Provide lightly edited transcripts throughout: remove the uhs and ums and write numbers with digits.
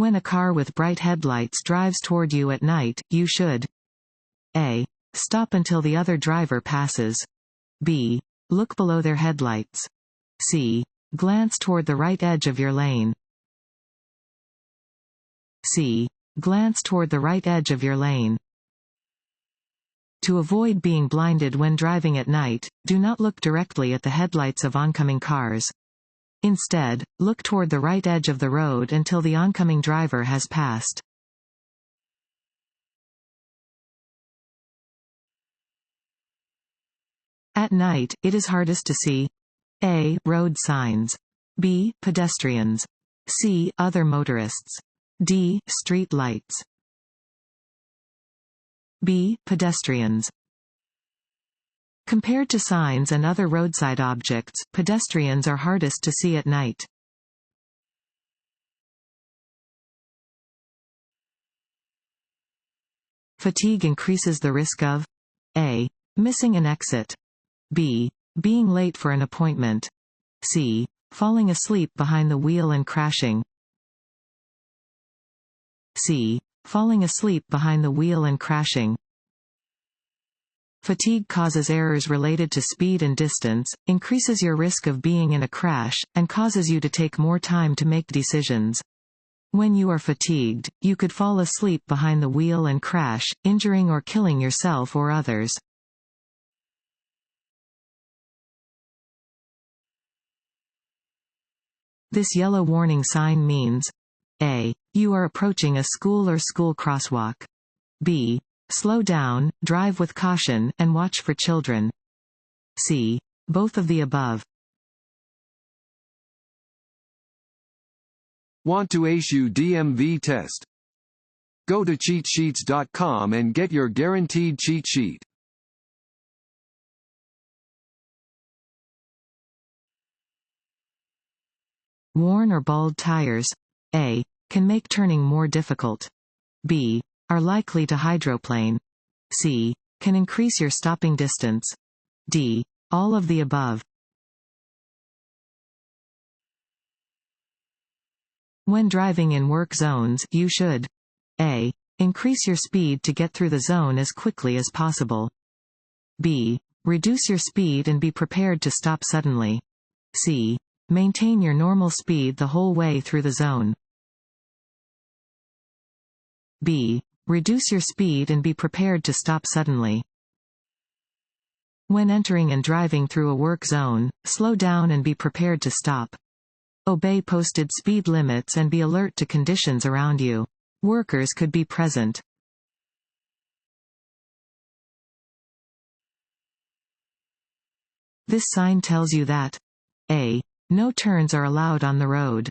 When a car with bright headlights drives toward you at night, you should A. Stop until the other driver passes. B. Look below their headlights. C. Glance toward the right edge of your lane. C. Glance toward the right edge of your lane. To avoid being blinded when driving at night, do not look directly at the headlights of oncoming cars. Instead, look toward the right edge of the road until the oncoming driver has passed. At night, it is hardest to see A. Road signs. B. Pedestrians. C. Other motorists. D. Street lights. B. Pedestrians. Compared to signs and other roadside objects, pedestrians are hardest to see at night. Fatigue increases the risk of A. Missing an exit. B. Being late for an appointment. C. Falling asleep behind the wheel and crashing. C. Falling asleep behind the wheel and crashing. Fatigue causes errors related to speed and distance, increases your risk of being in a crash, and causes you to take more time to make decisions. When you are fatigued, you could fall asleep behind the wheel and crash, injuring or killing yourself or others. This yellow warning sign means A. You are approaching a school or school crosswalk. B. Slow down, drive with caution, and watch for children. C. Both of the above. Want to ace your DMV test? Go to cheatsheets.com and get your guaranteed cheat sheet. Worn or bald tires A. Can make turning more difficult. B. Are likely to hydroplane. C. Can increase your stopping distance. D. All of the above. When driving in work zones, you should A. Increase your speed to get through the zone as quickly as possible. B. Reduce your speed and be prepared to stop suddenly. C. Maintain your normal speed the whole way through the zone. B. Reduce your speed and be prepared to stop suddenly. When entering and driving through a work zone, slow down and be prepared to stop. Obey posted speed limits and be alert to conditions around you. Workers could be present. This sign tells you that A. No turns are allowed on the road.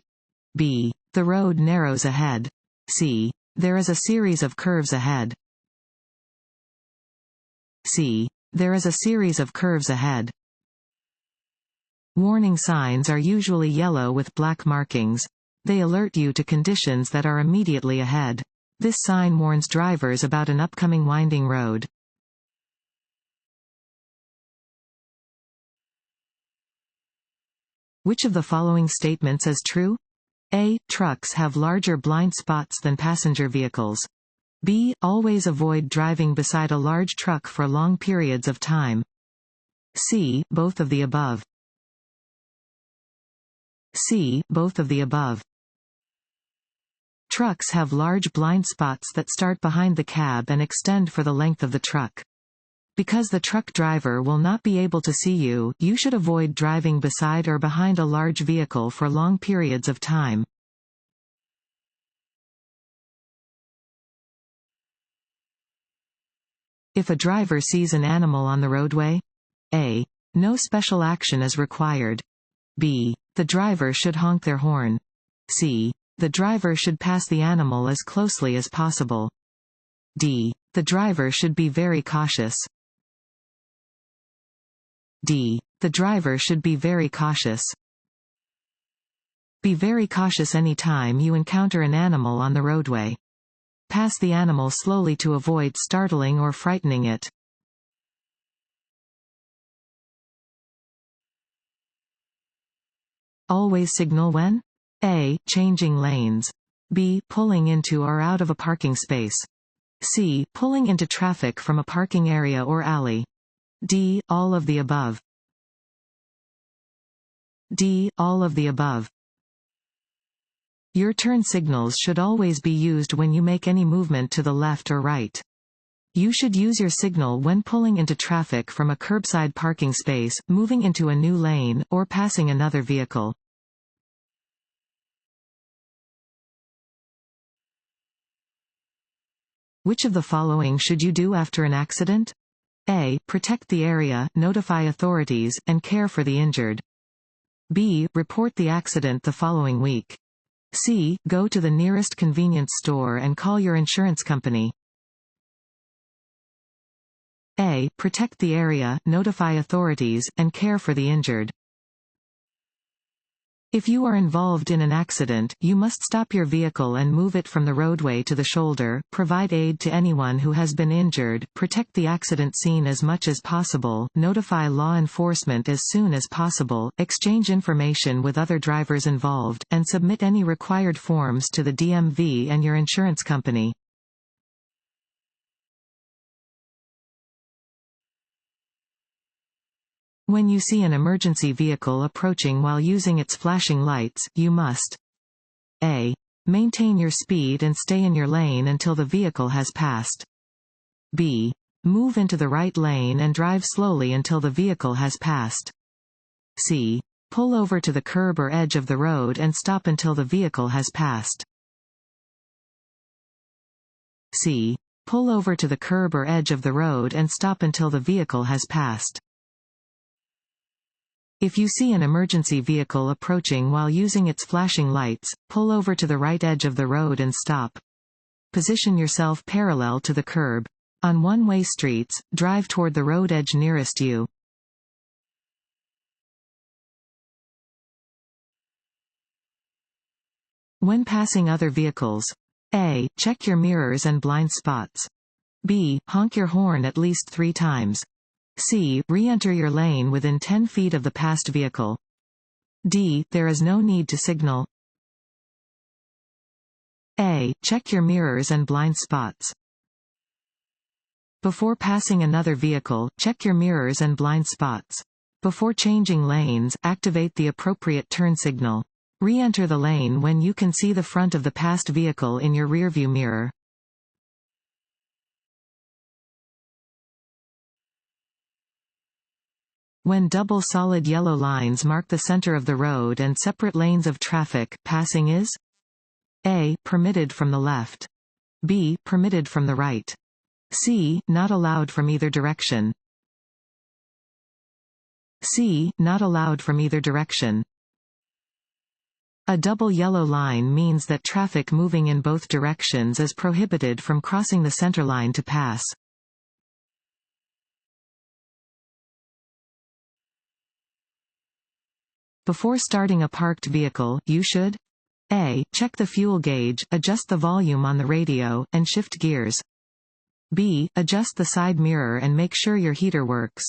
B. The road narrows ahead. C. There is a series of curves ahead. C. There is a series of curves ahead. Warning signs are usually yellow with black markings. They alert you to conditions that are immediately ahead. This sign warns drivers about an upcoming winding road. Which of the following statements is true? A. Trucks have larger blind spots than passenger vehicles. B. Always avoid driving beside a large truck for long periods of time. C. Both of the above. C. Both of the above. Trucks have large blind spots that start behind the cab and extend for the length of the truck. Because the truck driver will not be able to see you, you should avoid driving beside or behind a large vehicle for long periods of time. If a driver sees an animal on the roadway, A. No special action is required. B. The driver should honk their horn. C. The driver should pass the animal as closely as possible. D. The driver should be very cautious. D. The driver should be very cautious. Be very cautious any time you encounter an animal on the roadway. Pass the animal slowly to avoid startling or frightening it. Always signal when A. Changing lanes. B. Pulling into or out of a parking space. C. Pulling into traffic from a parking area or alley. D. All of the above. D. All of the above. Your turn signals should always be used when you make any movement to the left or right. You should use your signal when pulling into traffic from a curbside parking space, moving into a new lane, or passing another vehicle. Which of the following should you do after an accident? A. Protect the area, notify authorities, and care for the injured. B. Report the accident the following week. C. Go to the nearest convenience store and call your insurance company. A. Protect the area, notify authorities, and care for the injured. If you are involved in an accident, you must stop your vehicle and move it from the roadway to the shoulder, provide aid to anyone who has been injured, protect the accident scene as much as possible, notify law enforcement as soon as possible, exchange information with other drivers involved, and submit any required forms to the DMV and your insurance company. When you see an emergency vehicle approaching while using its flashing lights, you must A. Maintain your speed and stay in your lane until the vehicle has passed. B. Move into the right lane and drive slowly until the vehicle has passed. C. Pull over to the curb or edge of the road and stop until the vehicle has passed. C. Pull over to the curb or edge of the road and stop until the vehicle has passed. If you see an emergency vehicle approaching while using its flashing lights, pull over to the right edge of the road and stop. Position yourself parallel to the curb. On one-way streets, drive toward the road edge nearest you. When passing other vehicles. A. Check your mirrors and blind spots. B. Honk your horn at least 3 times. C. Re-enter your lane within 10 feet of the passed vehicle. D. There is no need to signal. A. Check your mirrors and blind spots. Before passing another vehicle, check your mirrors and blind spots. Before changing lanes, activate the appropriate turn signal. Re-enter the lane when you can see the front of the passed vehicle in your rearview mirror. When double solid yellow lines mark the center of the road and separate lanes of traffic, passing is A. Permitted from the left. B. Permitted from the right. C. Not allowed from either direction. C. Not allowed from either direction. A double yellow line means that traffic moving in both directions is prohibited from crossing the center line to pass. Before starting a parked vehicle, you should A. Check the fuel gauge, adjust the volume on the radio, and shift gears. B. Adjust the side mirror and make sure your heater works.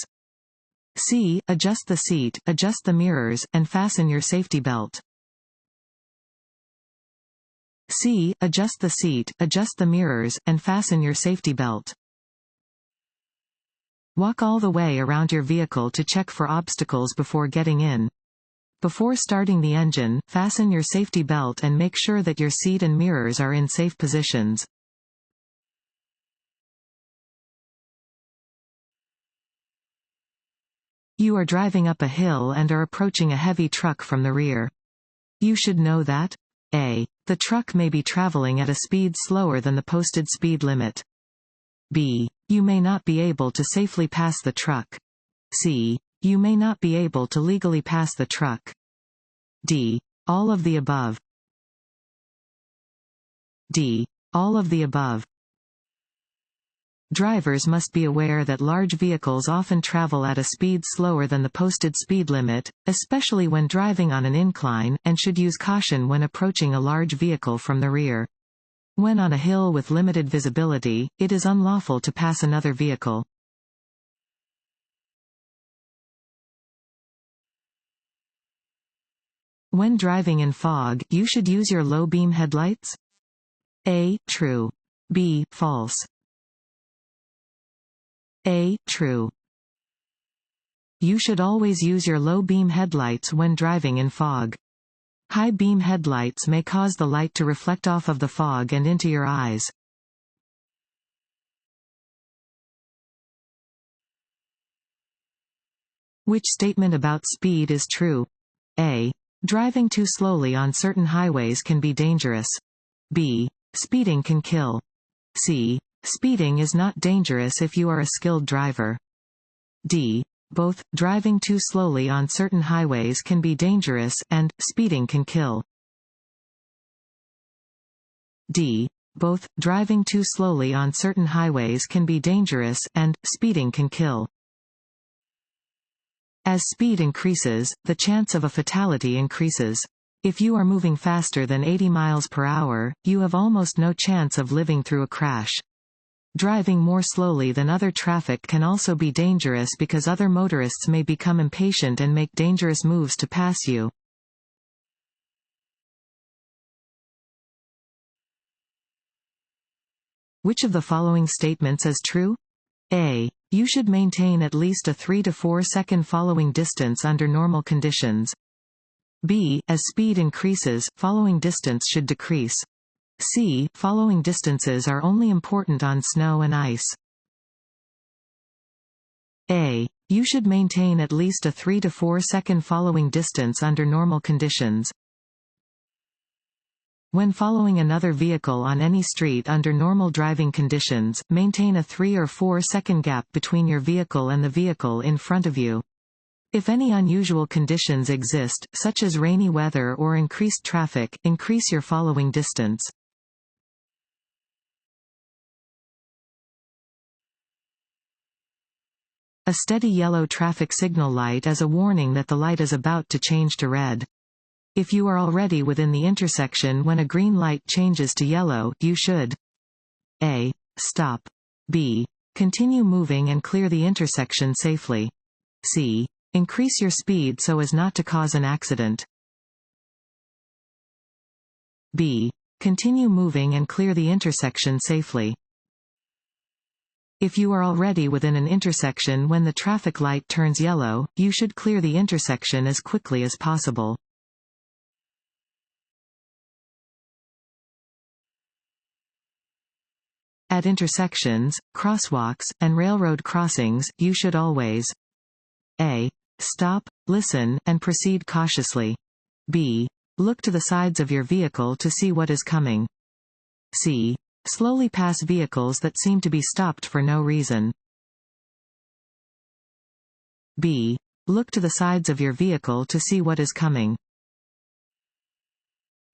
C. Adjust the seat, adjust the mirrors, and fasten your safety belt. C. Adjust the seat, adjust the mirrors, and fasten your safety belt. Walk all the way around your vehicle to check for obstacles before getting in. Before starting the engine, fasten your safety belt and make sure that your seat and mirrors are in safe positions. You are driving up a hill and are approaching a heavy truck from the rear. You should know that A. The truck may be traveling at a speed slower than the posted speed limit. B. You may not be able to safely pass the truck. C. You may not be able to legally pass the truck. D. All of the above. D. All of the above. Drivers must be aware that large vehicles often travel at a speed slower than the posted speed limit, especially when driving on an incline, and should use caution when approaching a large vehicle from the rear. When on a hill with limited visibility, it is unlawful to pass another vehicle. When driving in fog, you should use your low beam headlights. A. True. B. False. A. True. You should always use your low-beam headlights when driving in fog. High-beam headlights may cause the light to reflect off of the fog and into your eyes. Which statement about speed is true? A. Driving too slowly on certain highways can be dangerous. B. Speeding can kill. C. Speeding is not dangerous if you are a skilled driver. D. Both, driving too slowly on certain highways can be dangerous, and speeding can kill. D. Both, driving too slowly on certain highways can be dangerous, and speeding can kill. As speed increases, the chance of a fatality increases. If you are moving faster than 80 miles per hour, you have almost no chance of living through a crash. Driving more slowly than other traffic can also be dangerous because other motorists may become impatient and make dangerous moves to pass you. Which of the following statements is true? A. You should maintain at least a 3 to 4 second following distance under normal conditions. B. As speed increases, following distance should decrease. C. Following distances are only important on snow and ice. A. You should maintain at least a 3 to 4 second following distance under normal conditions. When following another vehicle on any street under normal driving conditions, maintain a 3 or 4 second gap between your vehicle and the vehicle in front of you. If any unusual conditions exist, such as rainy weather or increased traffic, increase your following distance. A steady yellow traffic signal light is a warning that the light is about to change to red. If you are already within the intersection when a green light changes to yellow, you should A. Stop. B. Continue moving and clear the intersection safely. C. Increase your speed so as not to cause an accident. B. Continue moving and clear the intersection safely. If you are already within an intersection when the traffic light turns yellow, you should clear the intersection as quickly as possible. At intersections, crosswalks, and railroad crossings, you should always A. Stop, listen, and proceed cautiously. B. Look to the sides of your vehicle to see what is coming. C. Slowly pass vehicles that seem to be stopped for no reason. B. Look to the sides of your vehicle to see what is coming.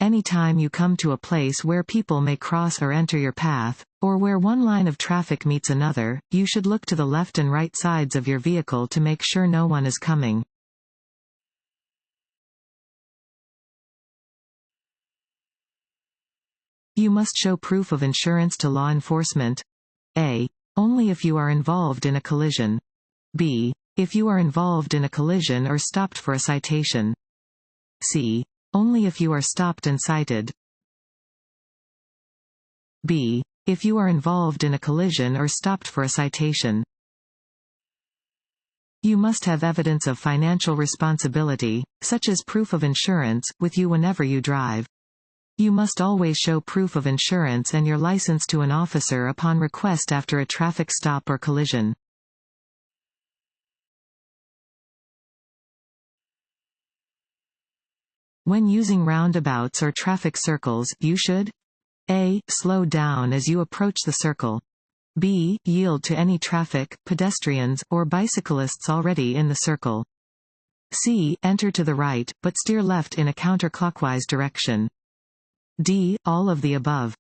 Anytime you come to a place where people may cross or enter your path, or where one line of traffic meets another, you should look to the left and right sides of your vehicle to make sure no one is coming. You must show proof of insurance to law enforcement. A. Only if you are involved in a collision. B. If you are involved in a collision or stopped for a citation. C. Only if you are stopped and cited. B. If you are involved in a collision or stopped for a citation. You must have evidence of financial responsibility, such as proof of insurance, with you whenever you drive. You must always show proof of insurance and your license to an officer upon request after a traffic stop or collision. When using roundabouts or traffic circles, you should A. Slow down as you approach the circle. B. Yield to any traffic, pedestrians, or bicyclists already in the circle. C. Enter to the right, but steer left in a counterclockwise direction. D. All of the above.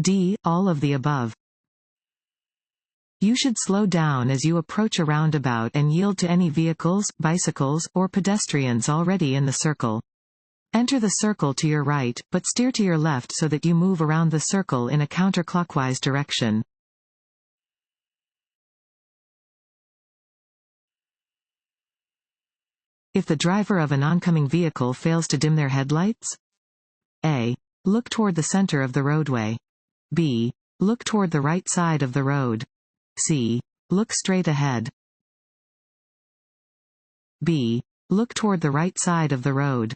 D. All of the above. You should slow down as you approach a roundabout and yield to any vehicles, bicycles, or pedestrians already in the circle. Enter the circle to your right, but steer to your left so that you move around the circle in a counterclockwise direction. If the driver of an oncoming vehicle fails to dim their headlights? A. Look toward the center of the roadway. B. Look toward the right side of the road. C. Look straight ahead. B. Look toward the right side of the road.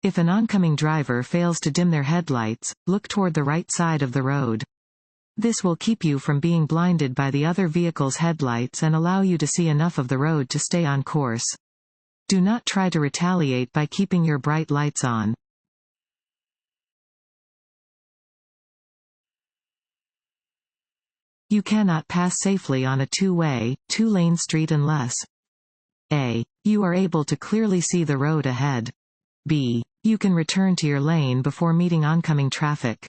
If an oncoming driver fails to dim their headlights, look toward the right side of the road. This will keep you from being blinded by the other vehicle's headlights and allow you to see enough of the road to stay on course. Do not try to retaliate by keeping your bright lights on. You cannot pass safely on a two-way, two-lane street unless A. You are able to clearly see the road ahead. B. You can return to your lane before meeting oncoming traffic.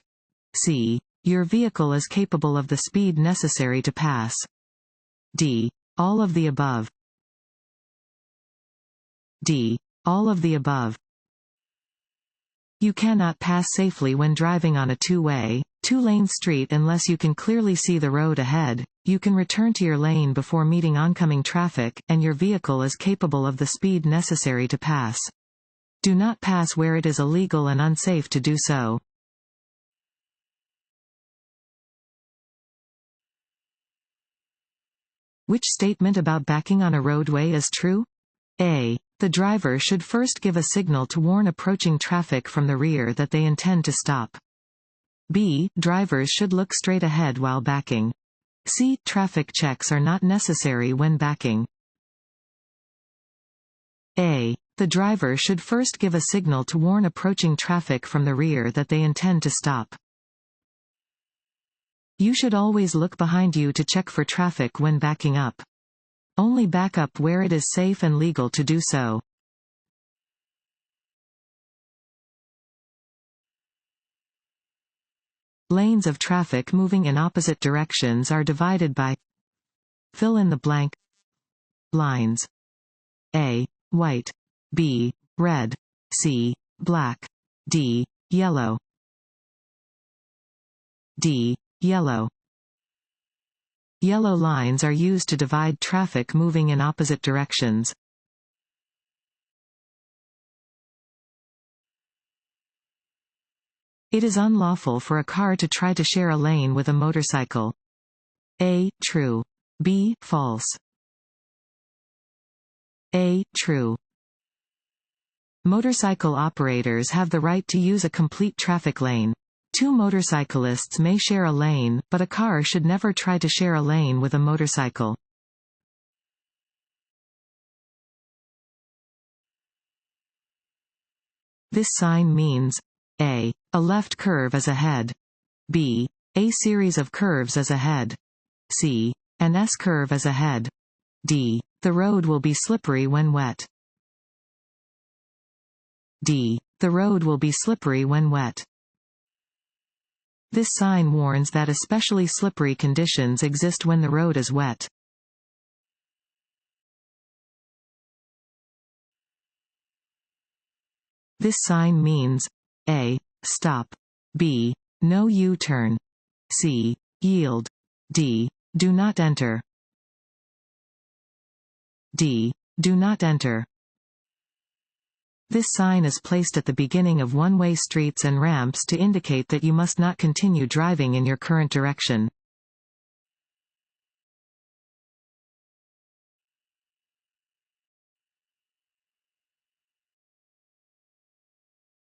C. Your vehicle is capable of the speed necessary to pass. D. All of the above. D. All of the above. You cannot pass safely when driving on a two-way, two-lane street unless you can clearly see the road ahead. You can return to your lane before meeting oncoming traffic, and your vehicle is capable of the speed necessary to pass. Do not pass where it is illegal and unsafe to do so. Which statement about backing on a roadway is true? A. The driver should first give a signal to warn approaching traffic from the rear that they intend to stop. B. Drivers should look straight ahead while backing. C. Traffic checks are not necessary when backing. A. The driver should first give a signal to warn approaching traffic from the rear that they intend to stop. You should always look behind you to check for traffic when backing up. Only back up where it is safe and legal to do so. Lanes of traffic moving in opposite directions are divided by fill in the blank lines. A. White. B. Red. C. Black. D. Yellow. D. Yellow. Yellow lines are used to divide traffic moving in opposite directions. It is unlawful for a car to try to share a lane with a motorcycle. A. True. B. False. A. True. Motorcycle operators have the right to use a complete traffic lane. Two motorcyclists may share a lane, but a car should never try to share a lane with a motorcycle. This sign means A. A left curve is ahead. B. A series of curves is ahead. C. An S curve is ahead. D. The road will be slippery when wet. D. The road will be slippery when wet. This sign warns that especially slippery conditions exist when the road is wet. This sign means A. Stop. B. No U-turn. C. Yield. D. Do not enter. D. Do not enter. This sign is placed at the beginning of one-way streets and ramps to indicate that you must not continue driving in your current direction.